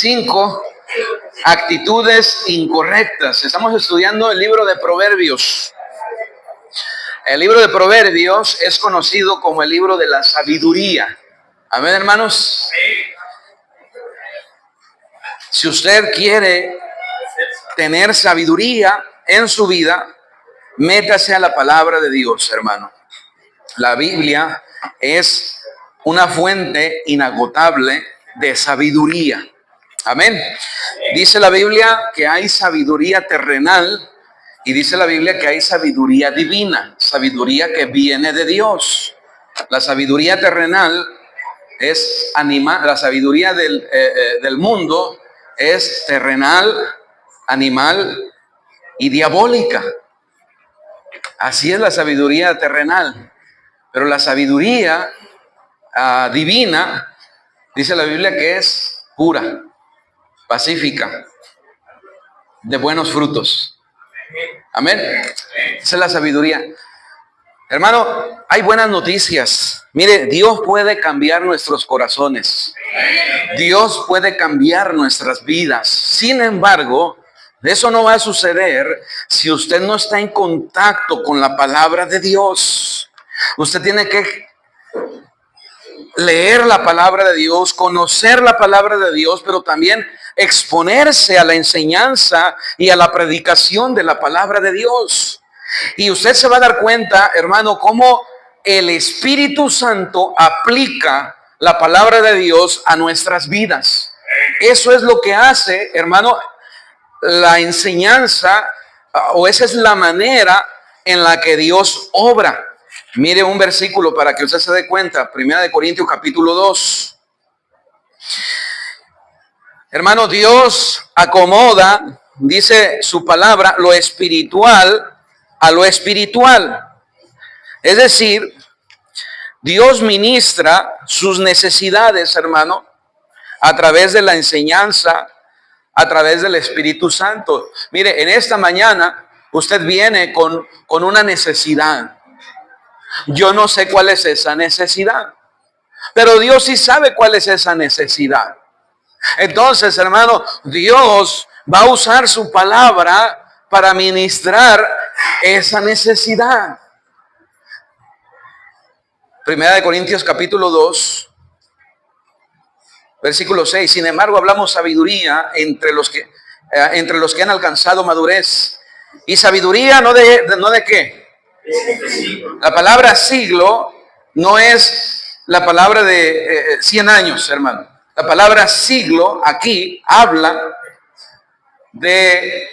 5 actitudes incorrectas. Estamos estudiando el libro de Proverbios. El libro de Proverbios es conocido como el libro de la sabiduría. Amén, hermanos. Si usted quiere tener sabiduría en su vida, métase a la palabra de Dios, hermano. La Biblia es una fuente inagotable de sabiduría. Amén. Dice la Biblia que hay sabiduría terrenal y dice la Biblia que hay sabiduría divina, sabiduría que viene de Dios. La sabiduría terrenal es animal, la sabiduría del mundo es terrenal, animal y diabólica. Así es la sabiduría terrenal. Pero la sabiduría divina, dice la Biblia que es pura, pacífica, de buenos frutos. Amén. Esa es la sabiduría. Hermano, hay buenas noticias. Mire, Dios puede cambiar nuestros corazones. Dios puede cambiar nuestras vidas. Sin embargo, eso no va a suceder si usted no está en contacto con la palabra de Dios. Usted tiene que leer la palabra de Dios, conocer la palabra de Dios, pero también exponerse a la enseñanza y a la predicación de la palabra de Dios. Y usted se va a dar cuenta, hermano, cómo el Espíritu Santo aplica la palabra de Dios a nuestras vidas. Eso es lo que hace, hermano, la enseñanza, o esa es la manera en la que Dios obra. Mire un versículo para que usted se dé cuenta. 1 Corintios capítulo 2. Hermano, Dios acomoda, dice su palabra, lo espiritual a lo espiritual. Es decir, Dios ministra sus necesidades, hermano, a través de la enseñanza, a través del Espíritu Santo. Mire, en esta mañana usted viene con una necesidad. Yo no sé cuál es esa necesidad, pero Dios sí sabe cuál es esa necesidad. Entonces, hermano, Dios va a usar su palabra para ministrar esa necesidad. 1 Corintios capítulo 2, versículo 6. Sin embargo, hablamos sabiduría entre los que han alcanzado madurez. Y sabiduría no de qué. La palabra siglo no es la palabra de 100 años, hermano. La palabra siglo aquí habla de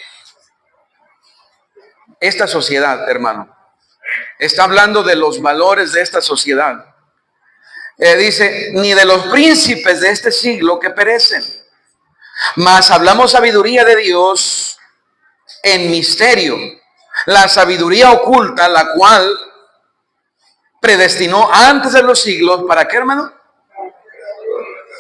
esta sociedad, hermano. Está hablando de los valores de esta sociedad. Dice, ni de los príncipes de este siglo que perecen. Mas hablamos sabiduría de Dios en misterio. La sabiduría oculta, la cual predestinó antes de los siglos. ¿Para qué, hermano?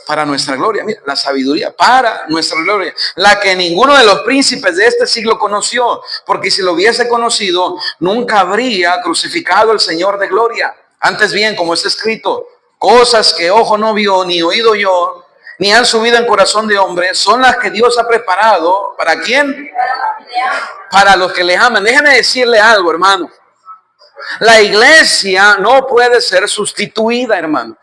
Para nuestra gloria. Mira, la sabiduría para nuestra gloria, la que ninguno de los príncipes de este siglo conoció, porque si lo hubiese conocido, nunca habría crucificado al Señor de gloria. Antes bien, como está escrito, cosas que ojo no vio, ni oído oyó, ni han subido en corazón de hombre, son las que Dios ha preparado. ¿Para quién? Para los que le aman. Déjeme decirle algo, hermano. La iglesia no puede ser sustituida, hermano.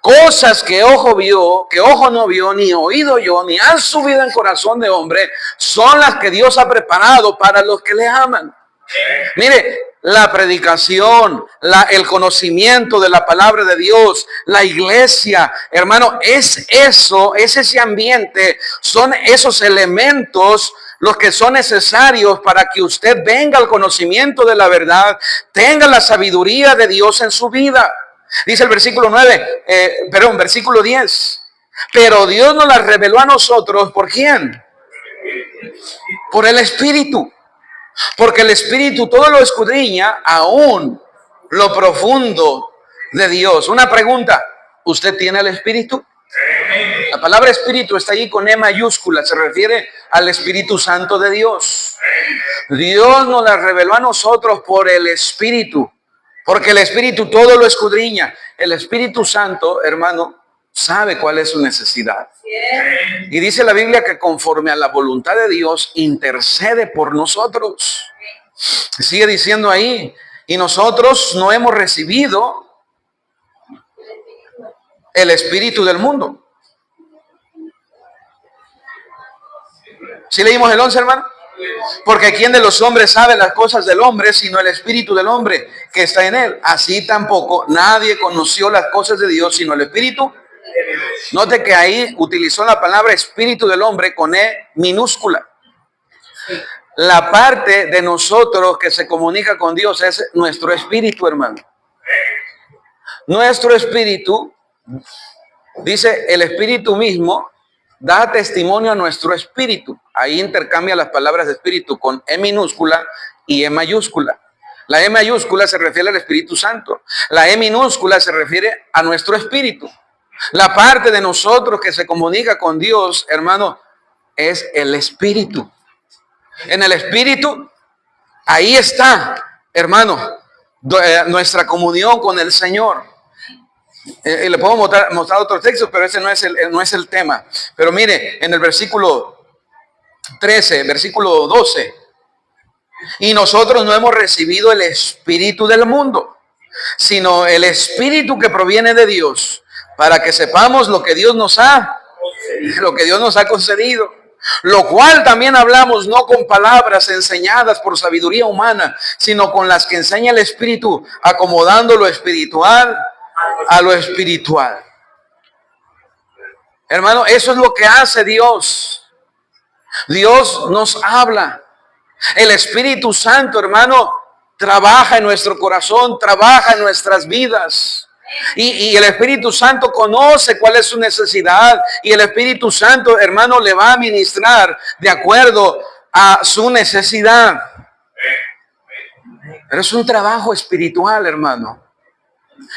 Cosas que ojo vio, que ojo no vio, ni oído yo, ni han subido en corazón de hombre, son las que Dios ha preparado para los que le aman. Mire, la predicación, el conocimiento de la palabra de Dios, la iglesia, hermano, es ese ambiente, son esos elementos los que son necesarios para que usted venga al conocimiento de la verdad, tenga la sabiduría de Dios en su vida. Dice el versículo 9, versículo 10. Pero Dios nos la reveló a nosotros, ¿por quién? Por el Espíritu. Porque el Espíritu todo lo escudriña, aún lo profundo de Dios. Una pregunta, ¿usted tiene el Espíritu? La palabra Espíritu está ahí con E mayúscula, se refiere al Espíritu Santo de Dios. Dios nos la reveló a nosotros por el Espíritu. Porque el Espíritu todo lo escudriña. El Espíritu Santo, hermano, sabe cuál es su necesidad. Y dice la Biblia que conforme a la voluntad de Dios intercede por nosotros. Sigue diciendo ahí, y nosotros no hemos recibido el espíritu del mundo. ¿Sí leímos el 11, hermano? Porque ¿quién de los hombres sabe las cosas del hombre sino el espíritu del hombre que está en él? Así tampoco nadie conoció las cosas de Dios sino el espíritu. Note que ahí utilizó la palabra espíritu del hombre con E minúscula. La parte de nosotros que se comunica con Dios es nuestro espíritu, hermano. Nuestro espíritu, dice el espíritu mismo, da testimonio a nuestro espíritu. Ahí intercambia las palabras de espíritu con E minúscula y E mayúscula. La E mayúscula se refiere al Espíritu Santo. La E minúscula se refiere a nuestro espíritu. La parte de nosotros que se comunica con Dios, hermano, es el espíritu. En el espíritu, ahí está, hermano, nuestra comunión con el Señor. Le puedo mostrar otros textos, pero ese no es el tema. Pero mire, en el versículo 13, versículo 12. Y nosotros no hemos recibido el espíritu del mundo, sino el espíritu que proviene de Dios, para que sepamos lo que Dios nos ha concedido. Lo cual también hablamos no con palabras enseñadas por sabiduría humana, sino con las que enseña el Espíritu, acomodando lo espiritual a lo espiritual. Hermano, eso es lo que hace Dios. Dios nos habla. El Espíritu Santo, hermano, trabaja en nuestro corazón, trabaja en nuestras vidas. Y el Espíritu Santo conoce cuál es su necesidad. Y el Espíritu Santo, hermano, le va a ministrar de acuerdo a su necesidad. Pero es un trabajo espiritual, hermano.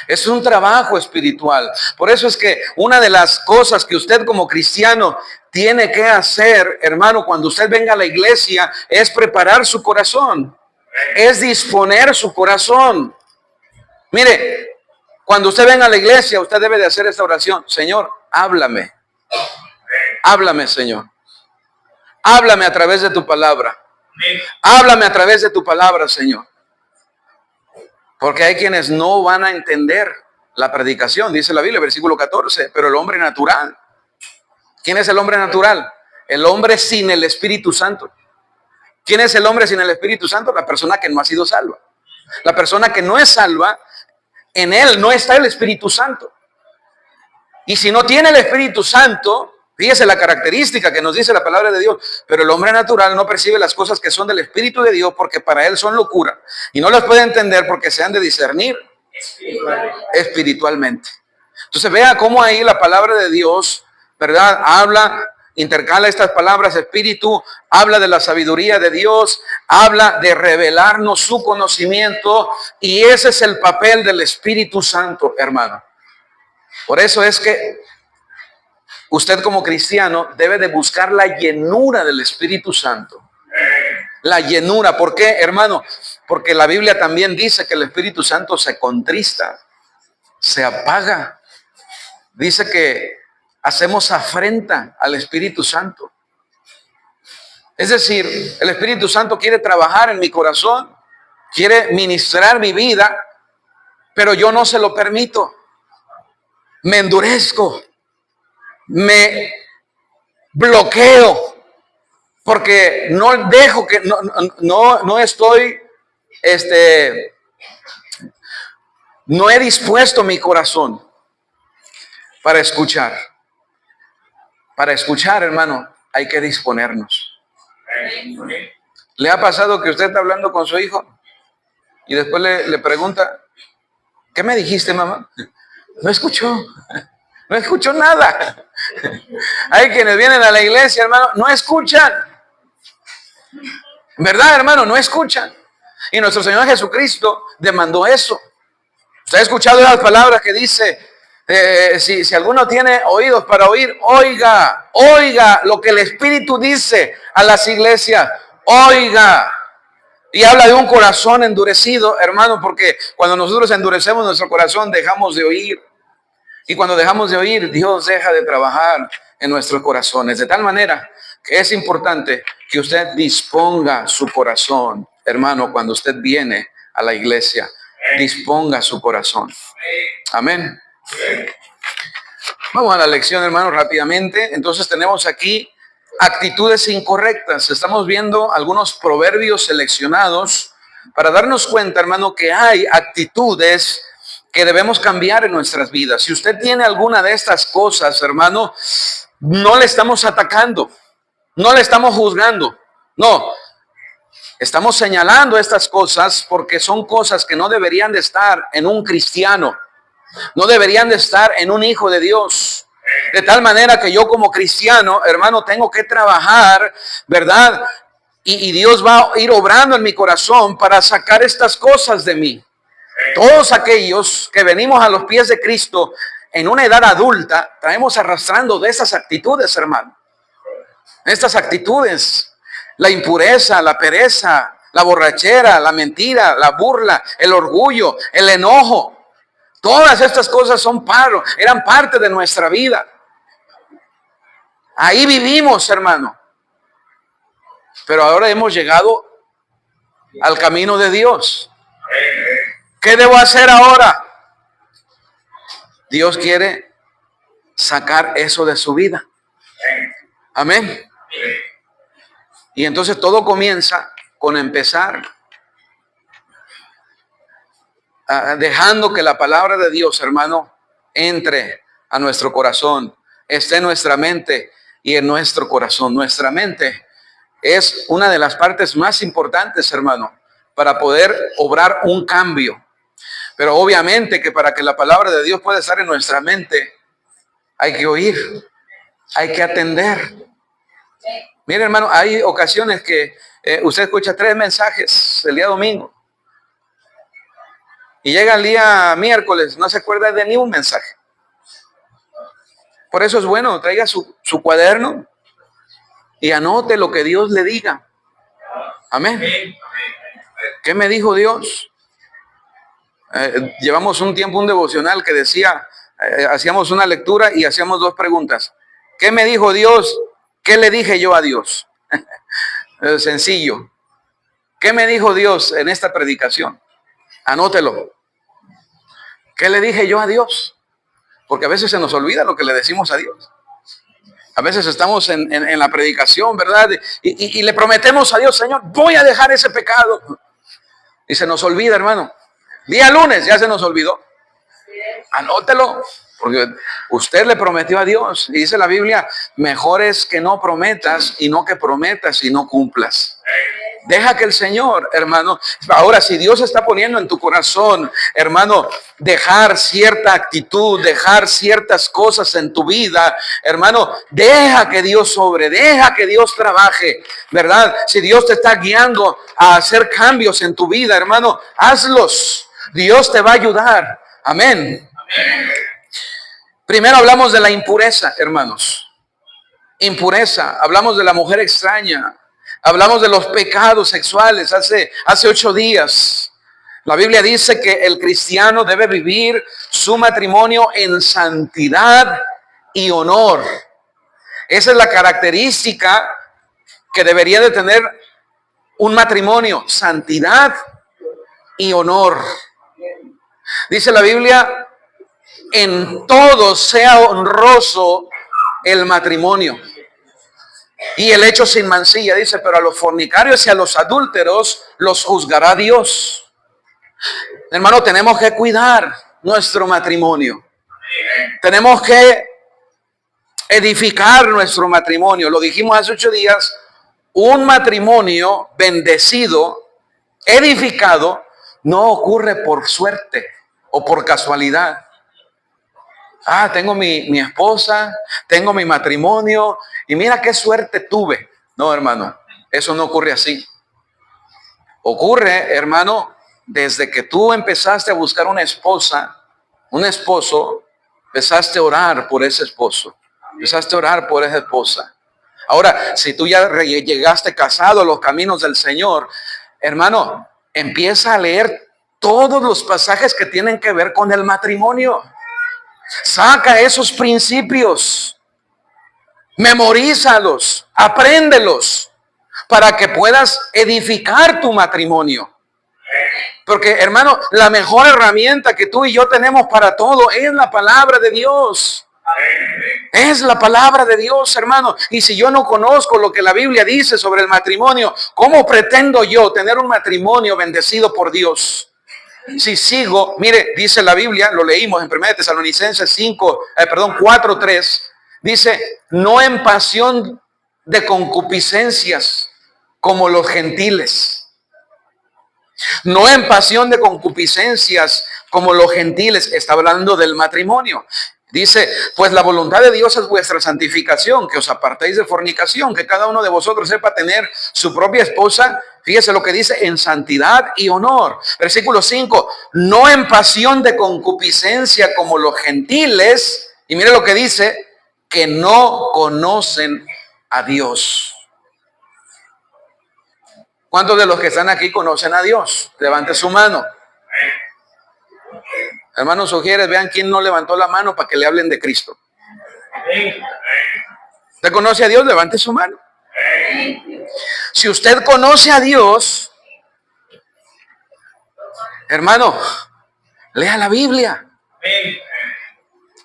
Es un trabajo espiritual. Por eso es que una de las cosas que usted como cristiano tiene que hacer, hermano, cuando usted venga a la iglesia, es preparar su corazón. Es disponer su corazón. Mire, cuando usted venga a la iglesia, usted debe de hacer esta oración. Señor, háblame. Háblame, Señor. Háblame a través de tu palabra. Háblame a través de tu palabra, Señor. Porque hay quienes no van a entender la predicación, dice la Biblia, versículo 14, pero el hombre natural. ¿Quién es el hombre natural? El hombre sin el Espíritu Santo. ¿Quién es el hombre sin el Espíritu Santo? La persona que no ha sido salva. La persona que no es salva, en él no está el Espíritu Santo. Y si no tiene el Espíritu Santo, fíjese la característica que nos dice la palabra de Dios. Pero el hombre natural no percibe las cosas que son del Espíritu de Dios porque para él son locura. Y no las puede entender porque se han de discernir espiritualmente. Entonces vea cómo ahí la palabra de Dios, ¿verdad? Habla, intercala estas palabras, espíritu, habla de la sabiduría de Dios, habla de revelarnos su conocimiento. Y ese es el papel del Espíritu Santo, hermano. Por eso es que usted como cristiano debe de buscar la llenura del Espíritu Santo. La llenura. ¿Por qué, hermano? Porque la Biblia también dice que el Espíritu Santo se contrista, se apaga. Dice que hacemos afrenta al Espíritu Santo. Es decir, el Espíritu Santo quiere trabajar en mi corazón, quiere ministrar mi vida, pero yo no se lo permito. Me endurezco. Me bloqueo porque no dejo que no estoy no he dispuesto mi corazón para escuchar. Para escuchar, hermano, hay que disponernos. ¿Le ha pasado que usted está hablando con su hijo y después le pregunta, ¿qué me dijiste, mamá? No escuchó. No escuchó nada. Hay quienes vienen a la iglesia, hermano, no escuchan. ¿Verdad, hermano? No escuchan. Y nuestro Señor Jesucristo demandó eso. ¿Usted ha escuchado las palabras que dice, si alguno tiene oídos para oír, oiga lo que el Espíritu dice a las iglesias, oiga. Y habla de un corazón endurecido, hermano, porque cuando nosotros endurecemos nuestro corazón, dejamos de oír. Y cuando dejamos de oír, Dios deja de trabajar en nuestros corazones. De tal manera que es importante que usted disponga su corazón, hermano, cuando usted viene a la iglesia. Disponga su corazón. Amén. Vamos a la lección, hermano, rápidamente. Entonces tenemos aquí actitudes incorrectas. Estamos viendo algunos proverbios seleccionados para darnos cuenta, hermano, que hay actitudes que debemos cambiar en nuestras vidas. Si usted tiene alguna de estas cosas, hermano, no le estamos atacando, no le estamos juzgando, no. Estamos señalando estas cosas porque son cosas que no deberían de estar en un cristiano, no deberían de estar en un hijo de Dios. De tal manera que yo como cristiano, hermano, tengo que trabajar, ¿verdad? Y Dios va a ir obrando en mi corazón para sacar estas cosas de mí. Todos aquellos que venimos a los pies de Cristo en una edad adulta, traemos arrastrando de esas actitudes, hermano. Estas actitudes, la impureza, la pereza, la borrachera, la mentira, la burla, el orgullo, el enojo. Todas estas cosas eran parte de nuestra vida. Ahí vivimos, hermano. Pero ahora hemos llegado al camino de Dios. ¿Qué debo hacer ahora? Dios quiere sacar eso de su vida. Amén. Y entonces todo comienza con empezar dejando que la palabra de Dios, hermano, entre a nuestro corazón, esté en nuestra mente y en nuestro corazón. Nuestra mente es una de las partes más importantes, hermano, para poder obrar un cambio. Pero obviamente que para que la palabra de Dios pueda estar en nuestra mente, hay que oír, hay que atender. Mire, hermano, hay ocasiones que usted escucha 3 mensajes el día domingo. Y llega el día miércoles, no se acuerda de ni un mensaje. Por eso es bueno, traiga su cuaderno y anote lo que Dios le diga. Amén. ¿Qué me dijo Dios? Llevamos un tiempo, un devocional que decía, hacíamos una lectura y hacíamos 2 preguntas. ¿Qué me dijo Dios? ¿Qué le dije yo a Dios? Sencillo. ¿Qué me dijo Dios en esta predicación? Anótelo. ¿Qué le dije yo a Dios? Porque a veces se nos olvida lo que le decimos a Dios. A veces estamos en la predicación, ¿verdad? Y le prometemos a Dios, Señor, voy a dejar ese pecado. Y se nos olvida, hermano. Día lunes ya se nos olvidó. Anótelo, porque usted le prometió a Dios. Y dice la Biblia, mejor es que no prometas y no que prometas y no cumplas. Deja que el Señor, hermano, ahora si Dios está poniendo en tu corazón, hermano, dejar cierta actitud, dejar ciertas cosas en tu vida, hermano, deja que Dios obre, deja que Dios trabaje, ¿verdad? Si Dios te está guiando a hacer cambios en tu vida, hermano, hazlos. Dios te va a ayudar. Amén. Amén. Primero hablamos de la impureza, hermanos. Impureza, hablamos de la mujer extraña. Hablamos de los pecados sexuales hace 8 días. La Biblia dice que el cristiano debe vivir su matrimonio en santidad y honor. Esa es la característica que debería de tener un matrimonio, santidad y honor. Dice la Biblia, en todo sea honroso el matrimonio. Y el hecho sin mancilla, dice, pero a los fornicarios y a los adúlteros los juzgará Dios. Hermano, tenemos que cuidar nuestro matrimonio. Tenemos que edificar nuestro matrimonio. Lo dijimos hace 8 días, un matrimonio bendecido, edificado, no ocurre por suerte o por casualidad. Tengo mi esposa, tengo mi matrimonio y mira qué suerte tuve. No, hermano, eso no ocurre así. Ocurre, hermano, desde que tú empezaste a buscar una esposa, un esposo, empezaste a orar por ese esposo, empezaste a orar por esa esposa. Ahora, si tú ya llegaste casado a los caminos del Señor, hermano, empieza a leer todos los pasajes que tienen que ver con el matrimonio. Saca esos principios, memorízalos, apréndelos, para que puedas edificar tu matrimonio. Porque, hermano, la mejor herramienta que tú y yo tenemos para todo es la palabra de Dios. Es la palabra de Dios, hermano. Y si yo no conozco lo que la Biblia dice sobre el matrimonio, ¿cómo pretendo yo tener un matrimonio bendecido por Dios? Si sigo, mire, dice la Biblia, lo leímos en 1 Tesalonicenses 4:3, dice, no en pasión de concupiscencias como los gentiles. No en pasión de concupiscencias como los gentiles. Está hablando del matrimonio. Dice, pues la voluntad de Dios es vuestra santificación, que os apartéis de fornicación, que cada uno de vosotros sepa tener su propia esposa. Fíjese lo que dice, en santidad y honor. Versículo 5, no en pasión de concupiscencia como los gentiles. Y mire lo que dice, que no conocen a Dios. ¿Cuántos de los que están aquí conocen a Dios? Levante su mano. Hermanos Ujieres, vean quién no levantó la mano para que le hablen de Cristo. ¿Usted conoce a Dios? Levante su mano. Si usted conoce a Dios, hermano, lea la Biblia.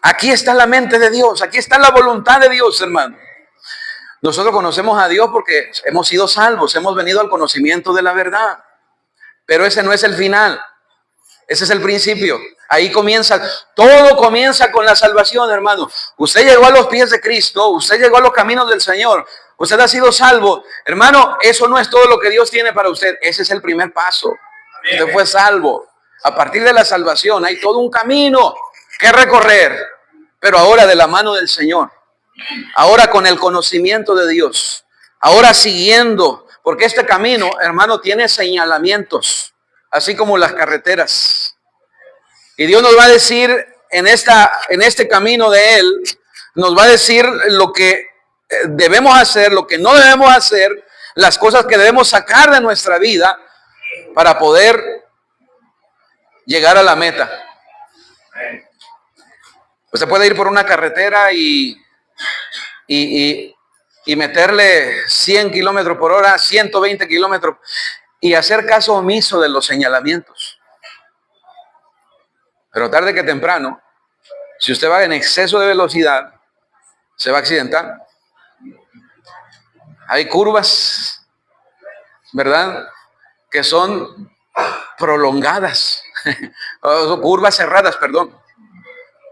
Aquí está la mente de Dios, aquí está la voluntad de Dios, hermano. Nosotros conocemos a Dios porque hemos sido salvos, hemos venido al conocimiento de la verdad. Pero ese no es el final, ese es el principio. Ahí comienza, todo comienza con la salvación, hermano. Usted llegó a los pies de Cristo, usted llegó a los caminos del Señor, usted ha sido salvo. Hermano, eso no es todo lo que Dios tiene para usted, ese es el primer paso. Usted fue salvo. A partir de la salvación hay todo un camino que recorrer, pero ahora de la mano del Señor. Ahora con el conocimiento de Dios, ahora siguiendo, porque este camino, hermano, tiene señalamientos, así como las carreteras. Y Dios nos va a decir en este camino de Él, nos va a decir lo que debemos hacer, lo que no debemos hacer, las cosas que debemos sacar de nuestra vida para poder llegar a la meta. Usted puede ir por una carretera y meterle 100 kilómetros por hora, 120 kilómetros y hacer caso omiso de los señalamientos. Pero tarde que temprano, si usted va en exceso de velocidad, se va a accidentar. Hay curvas, ¿verdad?, que son prolongadas, curvas cerradas, perdón.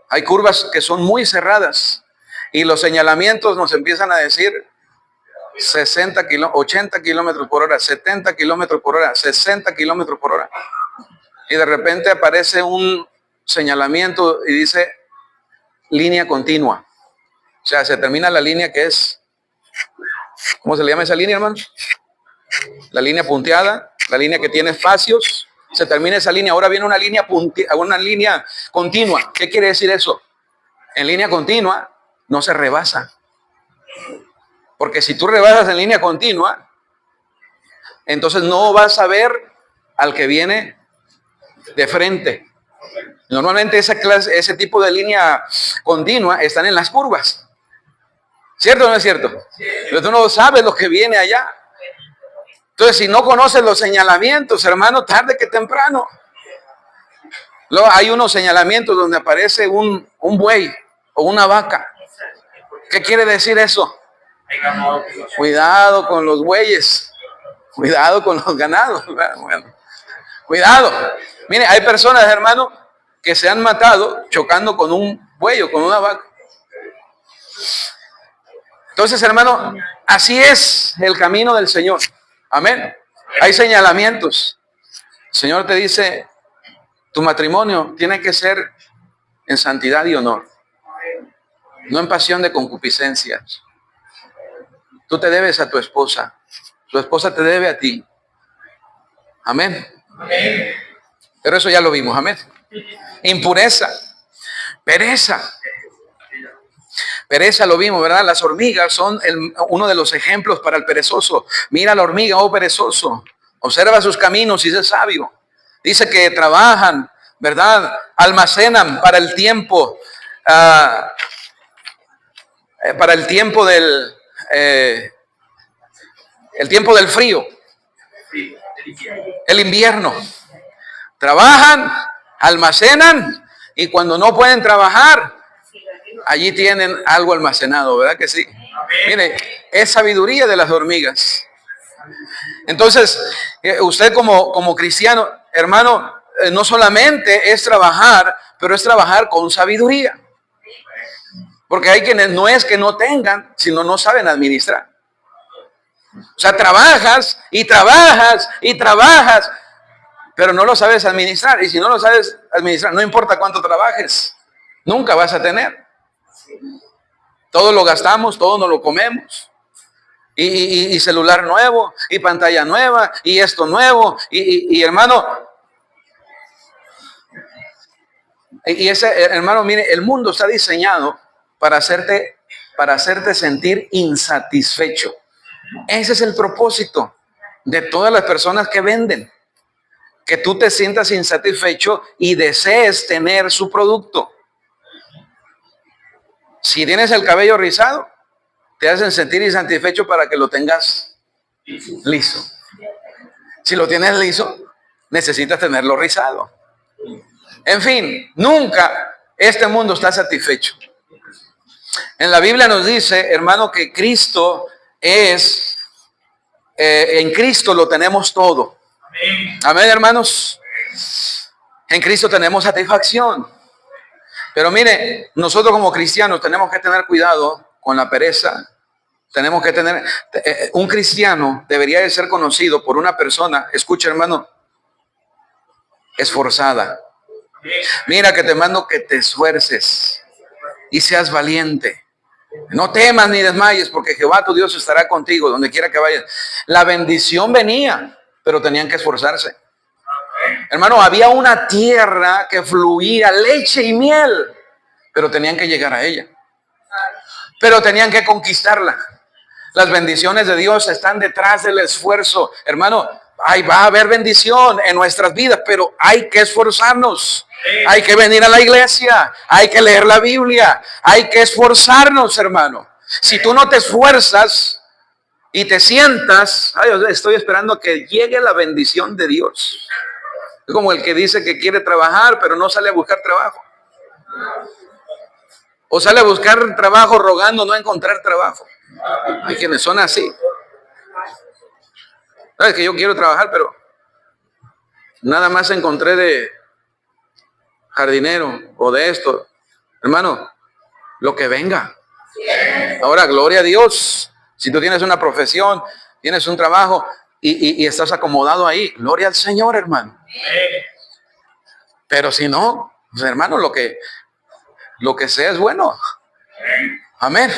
Hay curvas que son muy cerradas. Y los señalamientos nos empiezan a decir 80 kilómetros por hora, 70 kilómetros por hora, 60 kilómetros por hora. Y de repente aparece un señalamiento y dice línea continua. O sea, se termina la línea que es, ¿cómo se le llama esa línea, hermano? La línea punteada, la línea que tiene espacios. Se termina esa línea. Ahora viene una línea continua. ¿Qué quiere decir eso? En línea continua no se rebasa. Porque si tú rebasas en línea continua, entonces no vas a ver al que viene de frente. Normalmente ese tipo de línea continua están en las curvas. ¿Cierto o no es cierto? Pero tú no sabes lo que viene allá. Entonces, si no conoces los señalamientos, hermano, tarde que temprano. Luego hay unos señalamientos donde aparece un buey o una vaca. ¿Qué quiere decir eso? Cuidado con los bueyes, cuidado con los ganados. Bueno, cuidado. Mire, hay personas, hermano, que se han matado chocando con un buey o con una vaca. Entonces, hermano, así es el camino del Señor. Amén. Hay señalamientos. El Señor te dice, tu matrimonio tiene que ser en santidad y honor, no en pasión de concupiscencias. Tú te debes a tu esposa te debe a ti. Amén. Pero eso ya lo vimos, amén. Impureza, pereza lo vimos, ¿verdad? Las hormigas son uno de los ejemplos para el perezoso. Mira la hormiga, oh perezoso, observa sus caminos y sé sabio. Dice que trabajan, ¿verdad? Almacenan para el tiempo, para el tiempo del frío, el invierno. Trabajan, almacenan y cuando no pueden trabajar, allí tienen algo almacenado, ¿verdad que sí? Mire, es sabiduría de las hormigas. Entonces, usted como cristiano, hermano, no solamente es trabajar, pero es trabajar con sabiduría. Porque hay quienes no es que no tengan, sino no saben administrar. O sea, trabajas y trabajas y trabajas, pero no lo sabes administrar. Y si no lo sabes administrar, no importa cuánto trabajes, nunca vas a tener. Todo lo gastamos, todo nos lo comemos. Y celular nuevo, y pantalla nueva, y esto nuevo, y hermano, hermano, mire, el mundo está diseñado para hacerte sentir insatisfecho. Ese es el propósito de todas las personas que venden, que tú te sientas insatisfecho y desees tener su producto. Si tienes el cabello rizado, te hacen sentir insatisfecho para que lo tengas liso. Si lo tienes liso, necesitas tenerlo rizado. En fin, nunca este mundo está satisfecho. En la Biblia nos dice, hermano, que Cristo es, en Cristo lo tenemos todo. Amén, hermanos. En Cristo tenemos satisfacción. Pero mire, nosotros como cristianos tenemos que tener cuidado con la pereza. Tenemos que tener, un cristiano debería de ser conocido por una persona, escucha hermano, esforzada. Mira que te mando que te esfuerces y seas valiente. No temas ni desmayes, porque Jehová tu Dios estará contigo donde quiera que vayas. La bendición venía, pero tenían que esforzarse. Hermano, había una tierra que fluía leche y miel, pero tenían que llegar a ella. Pero tenían que conquistarla. Las bendiciones de Dios están detrás del esfuerzo. Hermano, ahí va a haber bendición en nuestras vidas, pero hay que esforzarnos. Hay que venir a la iglesia, hay que leer la Biblia, hay que esforzarnos, hermano. Si tú no te esfuerzas y te sientas, ay, estoy esperando que llegue la bendición de Dios. Es como el que dice que quiere trabajar, pero no sale a buscar trabajo. O sale a buscar trabajo rogando no encontrar trabajo. Hay quienes son así. Sabes que yo quiero trabajar, pero nada más encontré de jardinero o de esto. Hermano, lo que venga. Ahora, gloria a Dios. Si tú tienes una profesión, tienes un trabajo y estás acomodado ahí, gloria al Señor, hermano. Pero si no, pues, hermano, lo que sea es bueno. Amén.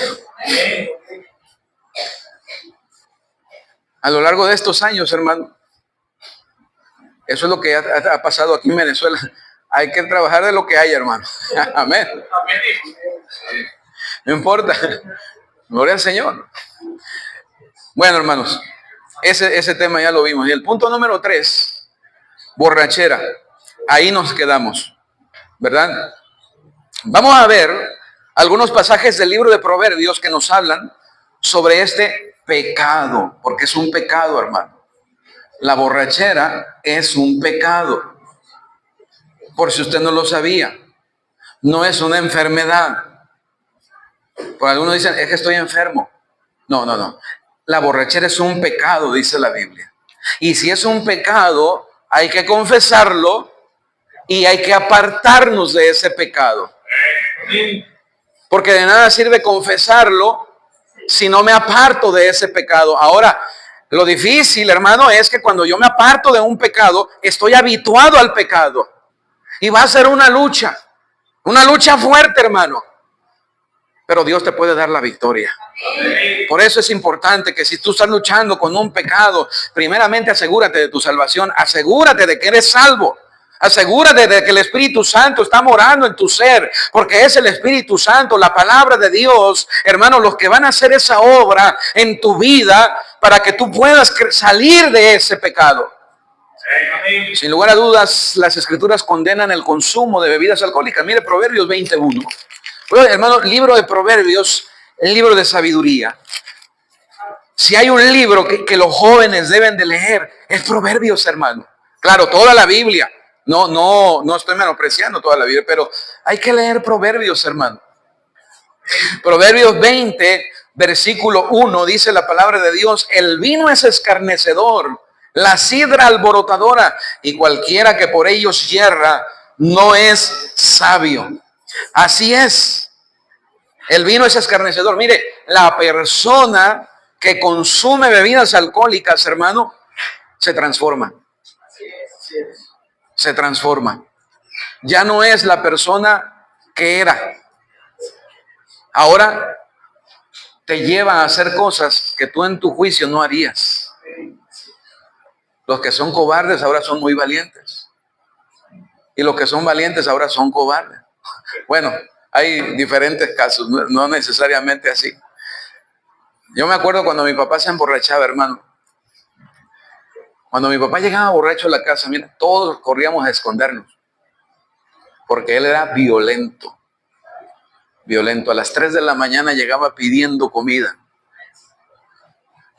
A lo largo de estos años, hermano, eso es lo que ha pasado aquí en Venezuela. Hay que trabajar de lo que hay, hermano. Amén. No importa. Gloria al Señor. Bueno, hermanos, ese tema ya lo vimos. Y el punto número 3, borrachera. Ahí nos quedamos, ¿verdad? Vamos a ver algunos pasajes del libro de Proverbios que nos hablan sobre este pecado, porque es un pecado, hermano. La borrachera es un pecado. Por si usted no lo sabía, no es una enfermedad. Por algunos dicen, es que estoy enfermo. No. La borrachera es un pecado, dice la Biblia. Y si es un pecado, hay que confesarlo y hay que apartarnos de ese pecado. Porque de nada sirve confesarlo si no me aparto de ese pecado. Ahora, lo difícil, hermano, es que cuando yo me aparto de un pecado, estoy habituado al pecado. Y va a ser una lucha fuerte, hermano. Pero Dios te puede dar la victoria. Por eso es importante que si tú estás luchando con un pecado, primeramente asegúrate de tu salvación, asegúrate de que eres salvo. Asegúrate de que el Espíritu Santo está morando en tu ser, porque es el Espíritu Santo, la palabra de Dios, hermano, los que van a hacer esa obra en tu vida para que tú puedas salir de ese pecado. Sin lugar a dudas, las Escrituras condenan el consumo de bebidas alcohólicas. Mire Proverbios 21. Bueno, hermano, libro de Proverbios, el libro de sabiduría. Si hay un libro que los jóvenes deben de leer, es Proverbios, hermano. Claro, toda la Biblia. No estoy menospreciando toda la Biblia, pero hay que leer Proverbios, hermano. Proverbios 20, versículo 1, dice la palabra de Dios: el vino es escarnecedor, la sidra alborotadora, y cualquiera que por ellos yerra no es sabio. Así es. El vino es escarnecedor. Mire, la persona que consume bebidas alcohólicas, hermano, se transforma. Se transforma. Ya no es la persona que era. Ahora te lleva a hacer cosas que tú en tu juicio no harías. Los que son cobardes ahora son muy valientes. Y los que son valientes ahora son cobardes. Bueno, hay diferentes casos, no necesariamente así. Yo me acuerdo cuando mi papá se emborrachaba, hermano. Cuando mi papá llegaba borracho a la casa, mira, todos corríamos a escondernos. Porque él era violento. Violento. A las 3 de la mañana llegaba pidiendo comida.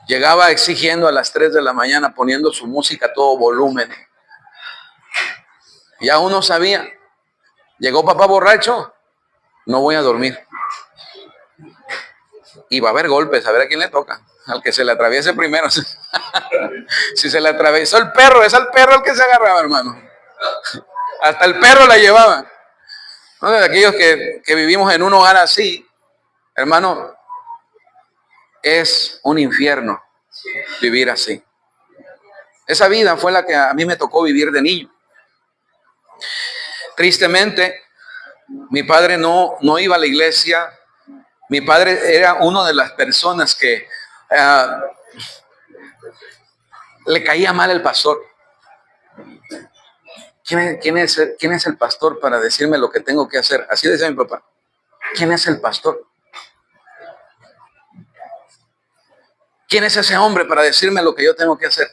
Llegaba exigiendo a las 3 de la mañana, poniendo su música a todo volumen. Ya uno sabía, llegó papá borracho, no voy a dormir. Y va a haber golpes, a ver a quién le toca. Al que se le atraviese primero. Si se le atravesó el perro, es al perro el que se agarraba, hermano. Hasta el perro la llevaba. ¿No? De aquellos que vivimos en un hogar así, hermano, es un infierno vivir así. Esa vida fue la que a mí me tocó vivir de niño. Tristemente, mi padre no iba a la iglesia. Mi padre era una de las personas que le caía mal el pastor. ¿Quién es el pastor para decirme lo que tengo que hacer? Así decía mi papá. ¿Quién es el pastor? ¿Quién es ese hombre para decirme lo que yo tengo que hacer?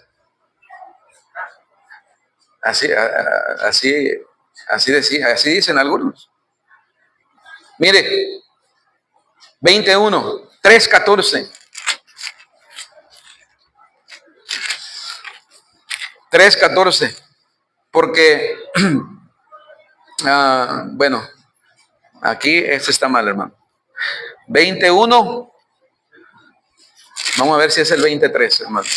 Así dicen algunos. Mire, 21, 3:14. 3:14. Porque, bueno, aquí este está mal, hermano. 21. Vamos a ver si es el 23, hermano.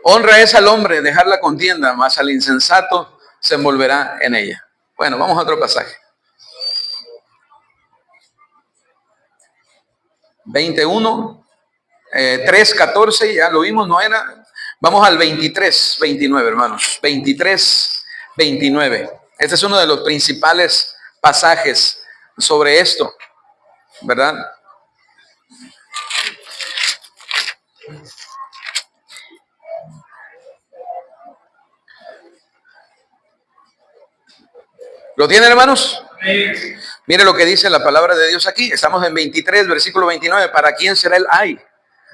Honra es al hombre dejar la contienda, mas al insensato se envolverá en ella. Bueno, vamos a otro pasaje. 21, 3:14, ya lo vimos, no era. Vamos al 23, 29, hermanos. 23, 29. Este es uno de los principales pasajes sobre esto, ¿verdad? ¿Lo tienen, hermanos? Sí. Mire lo que dice la palabra de Dios aquí. Estamos en 23, versículo 29. ¿Para quién será el ay?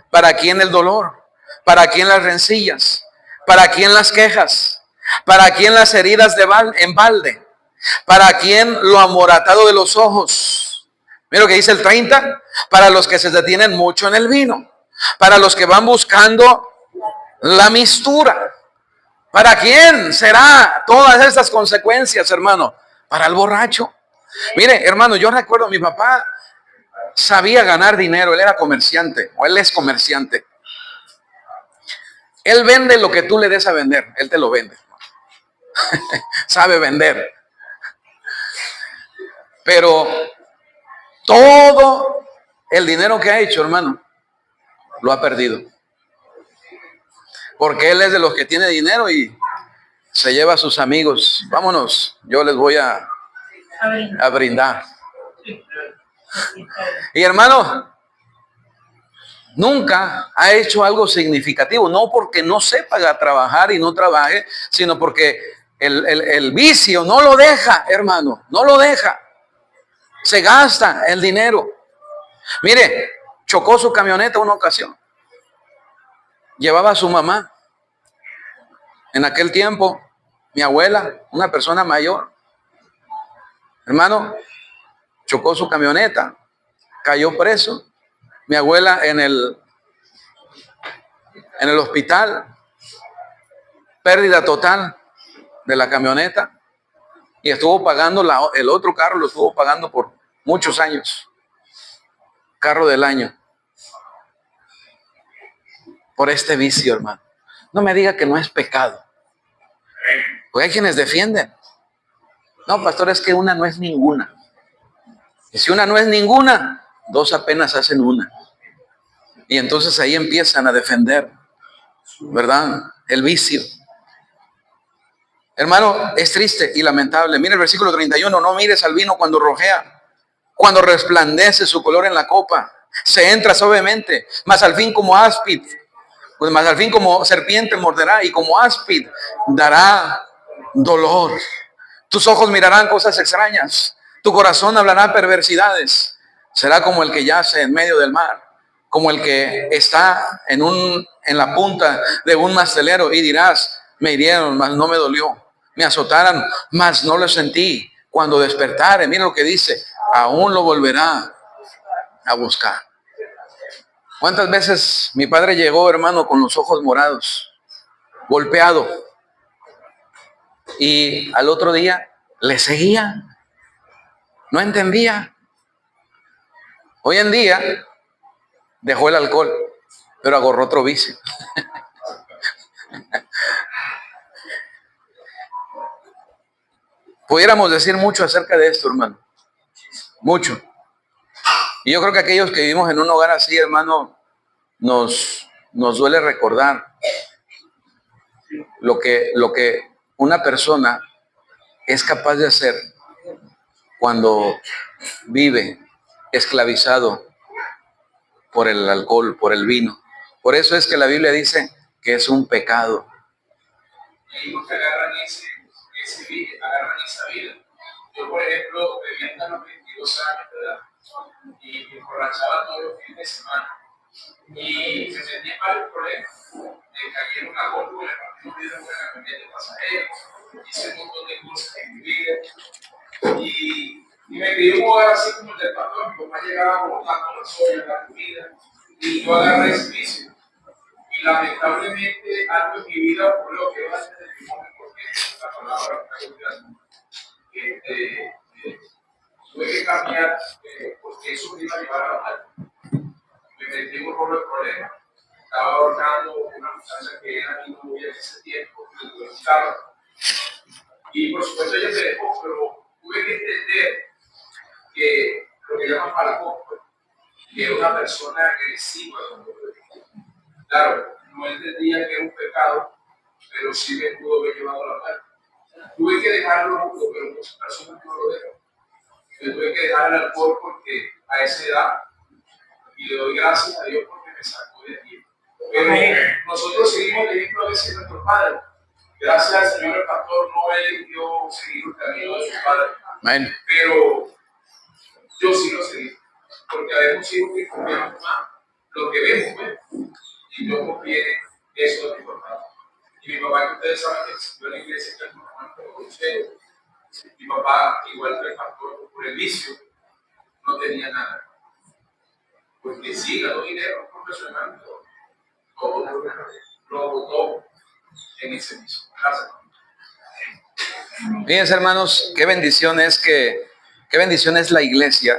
¿Para quién el dolor? ¿Para quién las rencillas? ¿Para quién las quejas? ¿Para quién las heridas en balde? ¿Para quién lo amoratado de los ojos? Mira lo que dice el 30. Para los que se detienen mucho en el vino. Para los que van buscando la mistura. ¿Para quién será todas estas consecuencias, hermano? Para el borracho. Mire, hermano, yo recuerdo, mi papá sabía ganar dinero. Él era comerciante, o él es comerciante. Él vende lo que tú le des a vender. Él te lo vende. Sabe vender. Pero todo el dinero que ha hecho, hermano, lo ha perdido. Porque él es de los que tiene dinero y se lleva a sus amigos. Vámonos, yo les voy a brindar. Y hermano, nunca ha hecho algo significativo. No porque no sepa trabajar y no trabaje, sino porque el vicio no lo deja, hermano. No lo deja. Se gasta el dinero. Mire, chocó su camioneta una ocasión. Llevaba a su mamá. En aquel tiempo, mi abuela, una persona mayor, hermano, chocó su camioneta, cayó preso. Mi abuela en el hospital, pérdida total de la camioneta, y estuvo pagando el otro carro, lo estuvo pagando por muchos años, carro del año, por este vicio, hermano. No me diga que no es pecado, porque hay quienes defienden. No, pastor, es que una no es ninguna. Y si una no es ninguna, dos apenas hacen una. Y entonces ahí empiezan a defender, ¿verdad? El vicio. Hermano, es triste y lamentable. Mira el versículo 31, no mires al vino cuando rojea, cuando resplandece su color en la copa. Se entra suavemente, mas al fin como áspid, pues más al fin como serpiente morderá y como áspid dará dolor. Tus ojos mirarán cosas extrañas, tu corazón hablará perversidades. Será como el que yace en medio del mar, como el que está en la punta de un mastelero y dirás, me hirieron, mas no me dolió. Me azotaron, mas no lo sentí. Cuando despertare, mira lo que dice, aún lo volverá a buscar. ¿Cuántas veces mi padre llegó, hermano, con los ojos morados, golpeado, y al otro día le seguía? No entendía. Hoy en día dejó el alcohol, pero agarró otro vicio. Pudiéramos decir mucho acerca de esto, hermano. Mucho. Y yo creo que aquellos que vivimos en un hogar así, hermano, nos duele recordar lo que una persona es capaz de hacer cuando vive esclavizado por el alcohol, por el vino. Por eso es que la Biblia dice que es un pecado. Y agarran agarran esa vida. Yo, por ejemplo, bebía hasta los 22 años de edad y me emborrachaba todos los fines de semana. Y me metí en varios problemas. Me caí en una golpe, me partí un vidrio con la camioneta de pasajeros, hice un montón de cosas en mi vida. Y me crié un hogar así como el del pastor. Mi papá llegaba a botar con la soya, la comida, y yo agarré ese vicio. Y lamentablemente algo en mi vida ocurrió que va a ser el mismo porque la palabra tuve que cambiar porque eso me iba a llevar a la mal. Me metí en un rol de problema. Estaba ahorcando una muchacha que era mi novia en ese tiempo, que me gustaba. Y por supuesto ella me dejó, pero tuve que entender que lo que llaman palacón, que era una persona agresiva. Claro, no entendía que era un pecado, pero sí me pudo haber llevado a la muerte. Tuve que dejarlo, pero muchas personas no lo dejan. Yo tuve que dejar el alcohol porque a esa edad, y le doy gracias a Dios porque me sacó de aquí. Pero nosotros seguimos leyendo a veces a nuestros padres. Gracias al Señor el pastor no eligió seguir el camino de su padre. Amén. Pero yo sí lo seguí. Porque habemos hijos que confiamos más lo que vemos, ¿ves? Y yo confié, eso es importante. Y mi papá, que ustedes saben que existió en la iglesia, que es normal, pero con ustedes. Mi papá, igual que el pastor, por el vicio, no tenía nada. Porque sí, ganó dinero profesional, todo lo botó en ese vicio. Gracias. Fíjense, hermanos, qué bendición es la iglesia,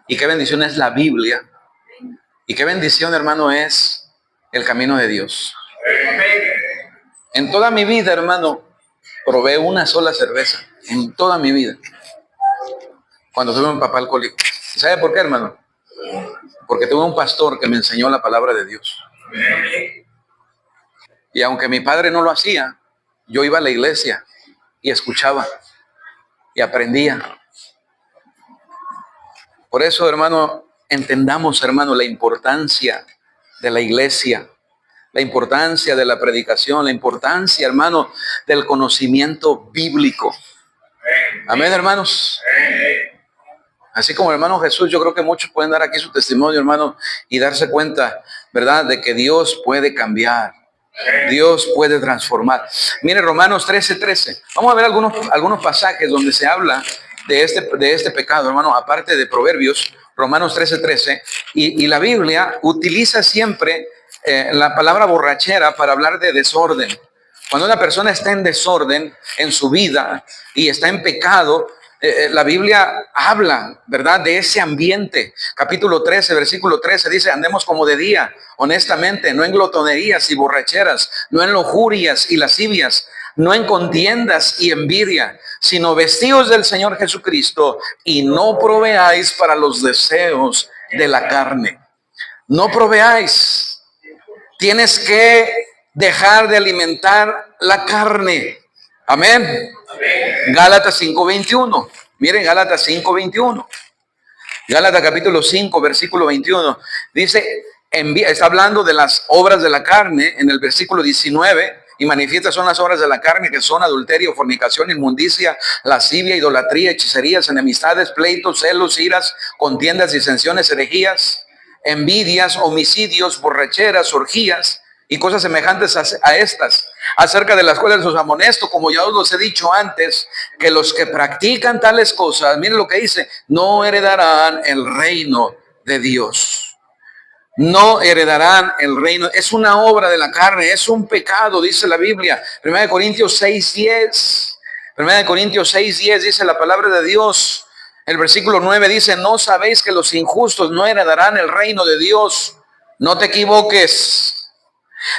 y qué bendición es la Biblia, y qué bendición, hermano, es el camino de Dios. En toda mi vida, hermano, probé una sola cerveza, en toda mi vida, cuando tuve un papá alcohólico. ¿Sabe por qué, hermano? Porque tuve un pastor que me enseñó la palabra de Dios. Y aunque mi padre no lo hacía, yo iba a la iglesia y escuchaba y aprendía. Por eso, hermano, entendamos, hermano, la importancia de la iglesia, la importancia de la predicación, la importancia, hermano, del conocimiento bíblico. Amén, hermanos. Así como el hermano Jesús, yo creo que muchos pueden dar aquí su testimonio, hermano, y darse cuenta, ¿verdad?, de que Dios puede cambiar Dios puede transformar. Mire Romanos 13:13. Vamos a ver algunos pasajes donde se habla de este pecado, hermano, aparte de Proverbios, Romanos 13:13. Y la Biblia utiliza siempre la palabra borrachera para hablar de desorden. Cuando una persona está en desorden en su vida y está en pecado, la Biblia habla, ¿verdad?, de ese ambiente. Capítulo 13, versículo 13 dice: andemos como de día, honestamente, no en glotonerías y borracheras, no en lujurias y lascivias, no en contiendas y envidia, sino vestidos del Señor Jesucristo y no proveáis para los deseos de la carne. No proveáis. Tienes que dejar de alimentar la carne. Amén. Gálatas 5:21. Miren Gálatas 5:21. Gálatas capítulo 5, versículo 21. Dice, está hablando de las obras de la carne en el versículo 19. Y manifiestas son las obras de la carne, que son adulterio, fornicación, inmundicia, lascivia, idolatría, hechicerías, enemistades, pleitos, celos, iras, contiendas, disensiones, herejías, envidias, homicidios, borracheras, orgías y cosas semejantes a estas, acerca de las cuales os amonesto, como ya os los he dicho antes, que los que practican tales cosas, miren lo que dice, no heredarán el reino de Dios. No heredarán el reino. Es una obra de la carne, es un pecado, dice la Biblia. 1 Corintios 6:10. 1 Corintios 6:10 dice la palabra de Dios. El versículo 9 dice: no sabéis que los injustos no heredarán el reino de Dios. No te equivoques.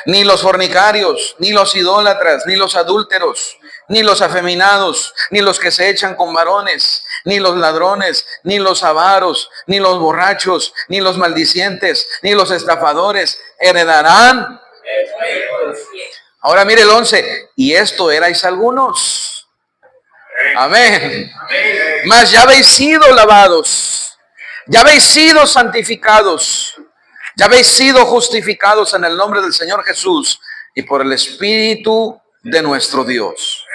Ni los fornicarios, ni los idólatras, ni los adúlteros, ni los afeminados, ni los que se echan con varones, ni los ladrones, ni los avaros, ni los borrachos, ni los maldicientes, ni los estafadores heredarán. Ahora mire el 11. Y esto erais algunos. Amén. Mas ya habéis sido lavados, ya habéis sido santificados, ya habéis sido justificados en el nombre del Señor Jesús y por el Espíritu de nuestro Dios.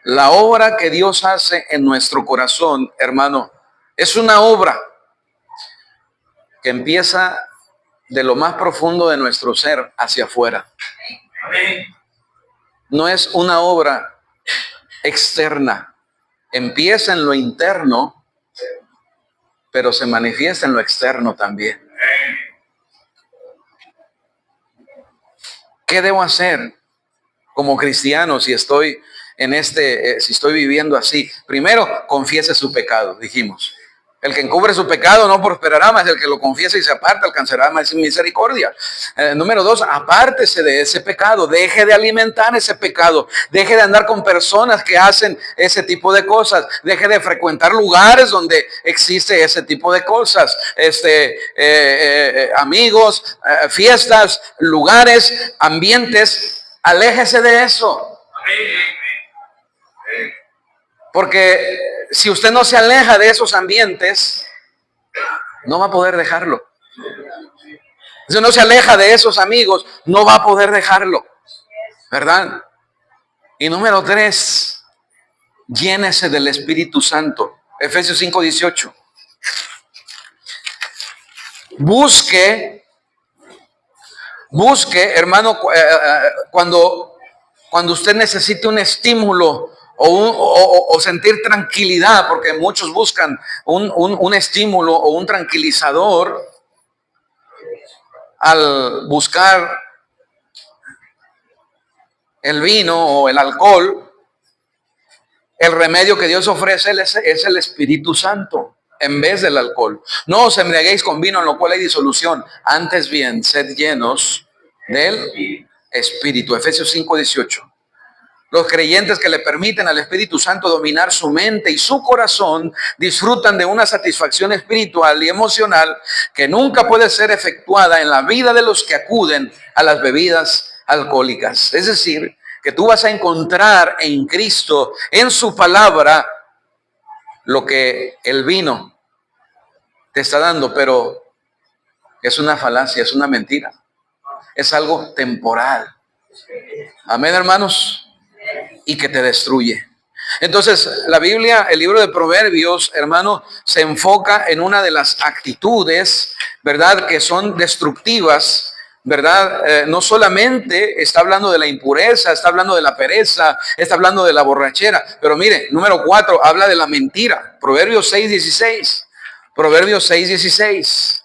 La obra que Dios hace en nuestro corazón, hermano, es una obra que empieza de lo más profundo de nuestro ser hacia afuera. No es una obra externa. Empieza en lo interno, pero se manifiesta en lo externo también. ¿Qué debo hacer como cristiano si estoy si estoy viviendo así? Primero, confiese su pecado, dijimos. El que encubre su pecado no prosperará, mas el que lo confiese y se aparta alcanzará más misericordia. Número 2, apártese de ese pecado, deje de alimentar ese pecado, deje de andar con personas que hacen ese tipo de cosas, deje de frecuentar lugares donde existe ese tipo de cosas, amigos, fiestas, lugares, ambientes, aléjese de eso. Porque si usted no se aleja de esos ambientes, no va a poder dejarlo. Si no se aleja de esos amigos, no va a poder dejarlo, ¿verdad? Y número 3, llénese del Espíritu Santo. Efesios 5:18. Busque, hermano, cuando usted necesite un estímulo o sentir tranquilidad, porque muchos buscan un estímulo o un tranquilizador al buscar el vino o el alcohol. El remedio que Dios ofrece es el Espíritu Santo en vez del alcohol. No os embriaguéis con vino en lo cual hay disolución, antes bien sed llenos del Espíritu. Efesios 5:18. Los creyentes que le permiten al Espíritu Santo dominar su mente y su corazón disfrutan de una satisfacción espiritual y emocional que nunca puede ser efectuada en la vida de los que acuden a las bebidas alcohólicas. Es decir, que tú vas a encontrar en Cristo, en su palabra, lo que el vino te está dando, pero es una falacia, es una mentira. Es algo temporal. Amén, hermanos. Y que te destruye. Entonces, la Biblia, el libro de Proverbios, hermano, se enfoca en una de las actitudes, ¿verdad?, que son destructivas ¿verdad? No solamente está hablando de la impureza, está hablando de la pereza, está hablando de la borrachera, pero mire, número 4, habla de la mentira. Proverbios 6:16. Proverbios 6:16.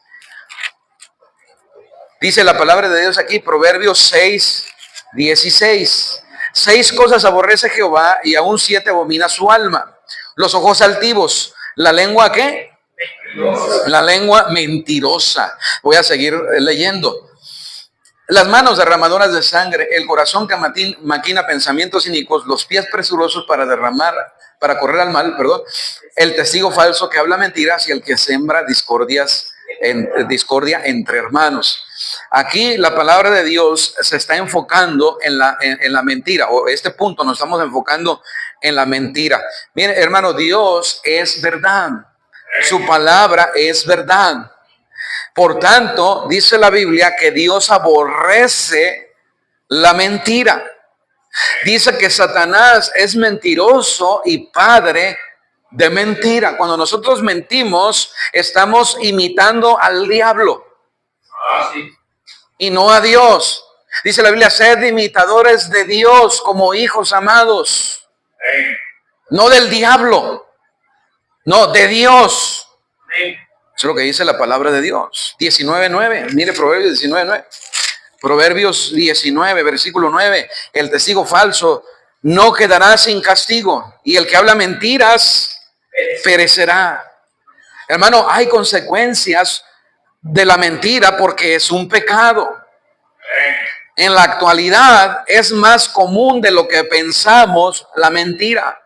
Dice la palabra de Dios aquí, Proverbios 6:16. 6 cosas aborrece Jehová y aún 7 abomina su alma. Los ojos altivos, la lengua ¿qué? La lengua mentirosa. Voy a seguir leyendo. Las manos derramadoras de sangre, el corazón que maquina pensamientos ínquos, los pies presurosos para correr al mal, el testigo falso que habla mentiras y el que sembra discordia entre hermanos. Aquí la palabra de Dios se está enfocando en la mentira, o este punto nos estamos enfocando en la mentira. Miren, hermano, Dios es verdad. Su palabra es verdad. Por tanto, dice la Biblia que Dios aborrece la mentira. Dice que Satanás es mentiroso y padre de mentira. Cuando nosotros mentimos, estamos imitando al diablo y no a Dios. Dice la Biblia, sed imitadores de Dios como hijos amados. No del diablo, no, de Dios. Eso es lo que dice la palabra de Dios. 19:9. Mire Proverbios 19:9. Proverbios 19, versículo 9. El testigo falso no quedará sin castigo y el que habla mentiras perecerá. Hermano, hay consecuencias de la mentira porque es un pecado. En la actualidad es más común de lo que pensamos la mentira.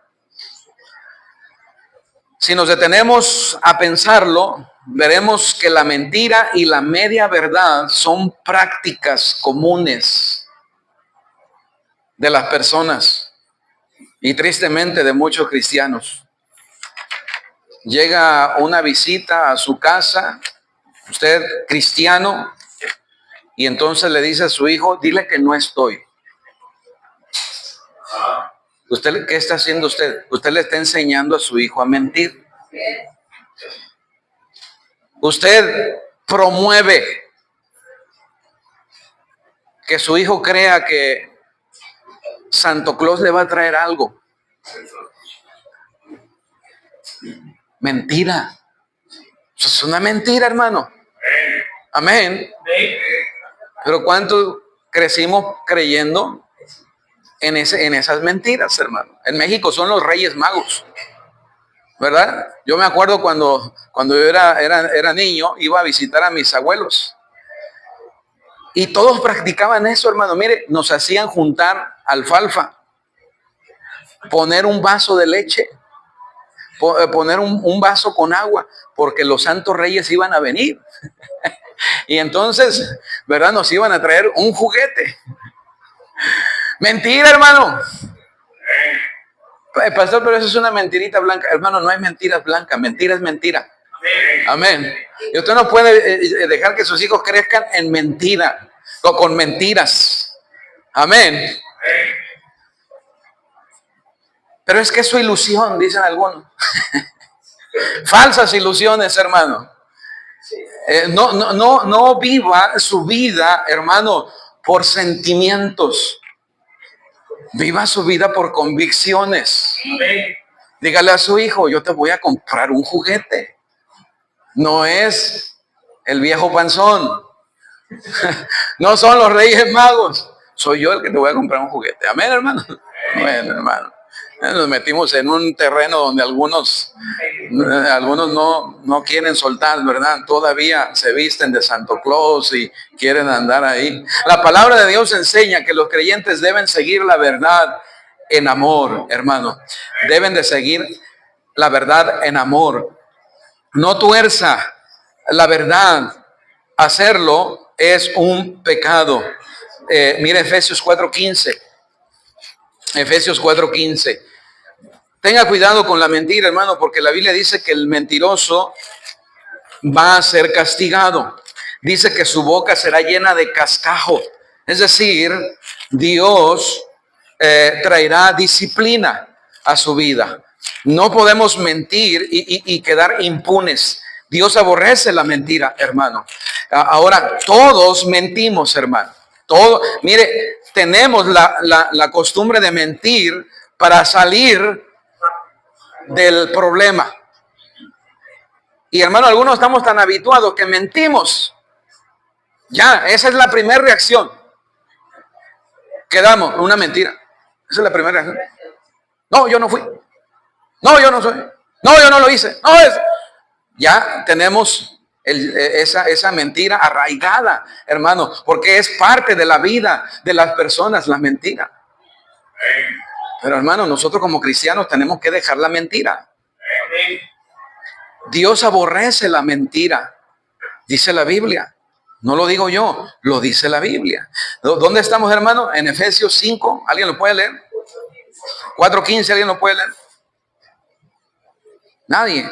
Si nos detenemos a pensarlo, veremos que la mentira y la media verdad son prácticas comunes de las personas y tristemente de muchos cristianos. Llega una visita a su casa, usted cristiano, y entonces le dice a su hijo, dile que no estoy. ¿Usted qué está haciendo usted? Usted le está enseñando a su hijo a mentir. Usted promueve que su hijo crea que Santo Claus le va a traer algo. Mentira. Eso es una mentira, hermano. Amén. Pero ¿cuánto crecimos creyendo en esas mentiras, hermano? En México son los Reyes Magos, ¿verdad? Yo me acuerdo cuando yo era niño, iba a visitar a mis abuelos. Y todos practicaban eso, hermano. Mire, nos hacían juntar alfalfa, poner un vaso de leche, poner un vaso con agua, porque los santos reyes iban a venir. Y entonces, ¿verdad? Nos iban a traer un juguete. Mentira, hermano. Pastor, pero eso es una mentirita blanca. Hermano, no hay mentiras blancas. Mentira es mentira. Amén. Y usted no puede dejar que sus hijos crezcan en mentira o con mentiras. Amén. Pero es que es su ilusión, dicen algunos. Falsas ilusiones, hermano. No viva su vida, hermano, por sentimientos. Viva su vida por convicciones. Dígale a su hijo, yo te voy a comprar un juguete. No es el viejo panzón. No son los Reyes Magos. Soy yo el que te voy a comprar un juguete. Amén, hermano. Bueno, hermano. Nos metimos en un terreno donde algunos no quieren soltar, ¿verdad? Todavía se visten de Santo Claus y quieren andar ahí. La palabra de Dios enseña que los creyentes deben seguir la verdad en amor, hermano. Deben de seguir la verdad en amor. No tuerza la verdad. Hacerlo es un pecado. Mire Efesios 4:15. Efesios 4:15. Tenga cuidado con la mentira, hermano, porque la Biblia dice que el mentiroso va a ser castigado. Dice que su boca será llena de cascajo. Es decir, Dios traerá disciplina a su vida. No podemos mentir y quedar impunes. Dios aborrece la mentira, hermano. Ahora, todos mentimos, hermano. Mire, tenemos la costumbre de mentir para salir del problema. Y hermano, algunos estamos tan habituados que mentimos. Ya, esa es la primera reacción. Quedamos, una mentira. Esa es la primera reacción. No, yo no fui. No, yo no soy. No, yo no lo hice. No, ya tenemos esa mentira arraigada, hermano, porque es parte de la vida de las personas, la mentira. Pero hermano, nosotros como cristianos tenemos que dejar la mentira. Dios aborrece la mentira, dice la Biblia. No lo digo yo, lo dice la Biblia. ¿Dónde estamos, hermano? En Efesios 5, ¿alguien lo puede leer? 4:15, ¿alguien lo puede leer? Nadie.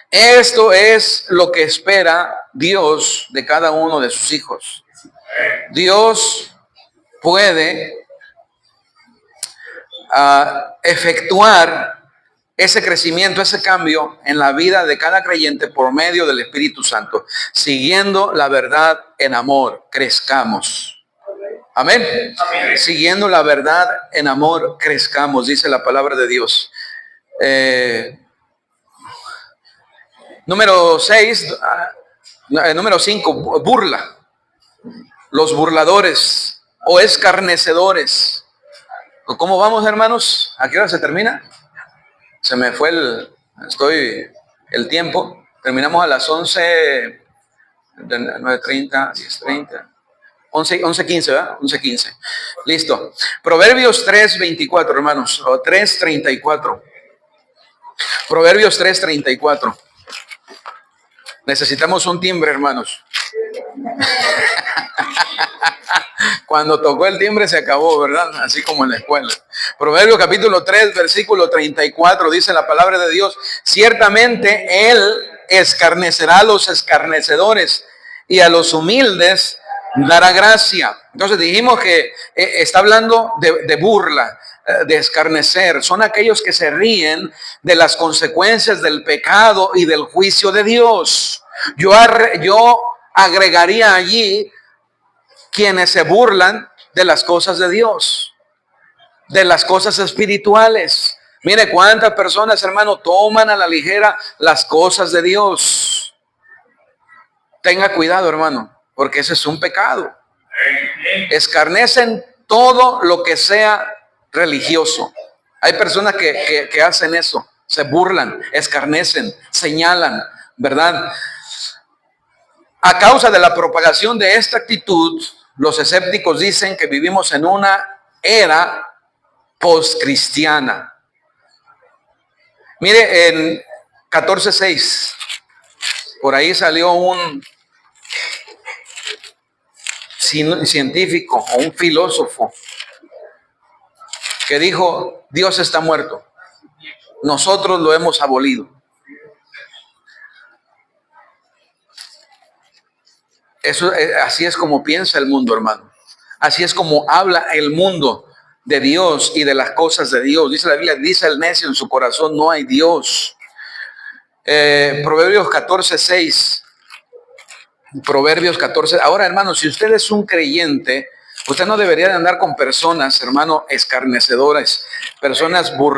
Esto es lo que espera Dios de cada uno de sus hijos. Dios puede efectuar ese crecimiento, ese cambio en la vida de cada creyente por medio del Espíritu Santo, siguiendo la verdad en amor, crezcamos. Amén. Amén. Siguiendo la verdad en amor, crezcamos, dice la palabra de Dios. Número 6, número 5, burla. Los burladores o escarnecedores. ¿Cómo vamos, hermanos? ¿A qué hora se termina? Se me fue el tiempo. Terminamos a las 11, 9:30, 10:30. 11:15, ¿verdad? 11:15. Listo. Proverbios 3:24, hermanos. O 3:34. Proverbios 3:34. Necesitamos un timbre, hermanos. Cuando tocó el timbre se acabó, ¿verdad? Así como en la escuela. Proverbios capítulo 3, versículo 34, dice la palabra de Dios: ciertamente Él escarnecerá a los escarnecedores y a los humildes dará gracia. Entonces dijimos que está hablando de burla, de escarnecer. Son aquellos que se ríen de las consecuencias del pecado y del juicio de Dios. Yo agregaría allí quienes se burlan de las cosas de Dios, de las cosas espirituales. Mire cuántas personas, hermano, toman a la ligera las cosas de Dios. Tenga cuidado, hermano, porque ese es un pecado. Escarnecen todo lo que sea religioso. Hay personas que hacen eso, se burlan, escarnecen, señalan, ¿verdad? A causa de la propagación de esta actitud, los escépticos dicen que vivimos en una era postcristiana. Mire, en 14:6, por ahí salió un científico o un filósofo que dijo: Dios está muerto, nosotros lo hemos abolido. Así es como piensa el mundo, hermano. Así es como habla el mundo de Dios y de las cosas de Dios. Dice la Biblia: dice el necio en su corazón, no hay Dios. Proverbios 14:6. Proverbios 14. Ahora, hermano, si usted es un creyente, usted no debería de andar con personas, hermano, escarnecedoras, personas burladoras.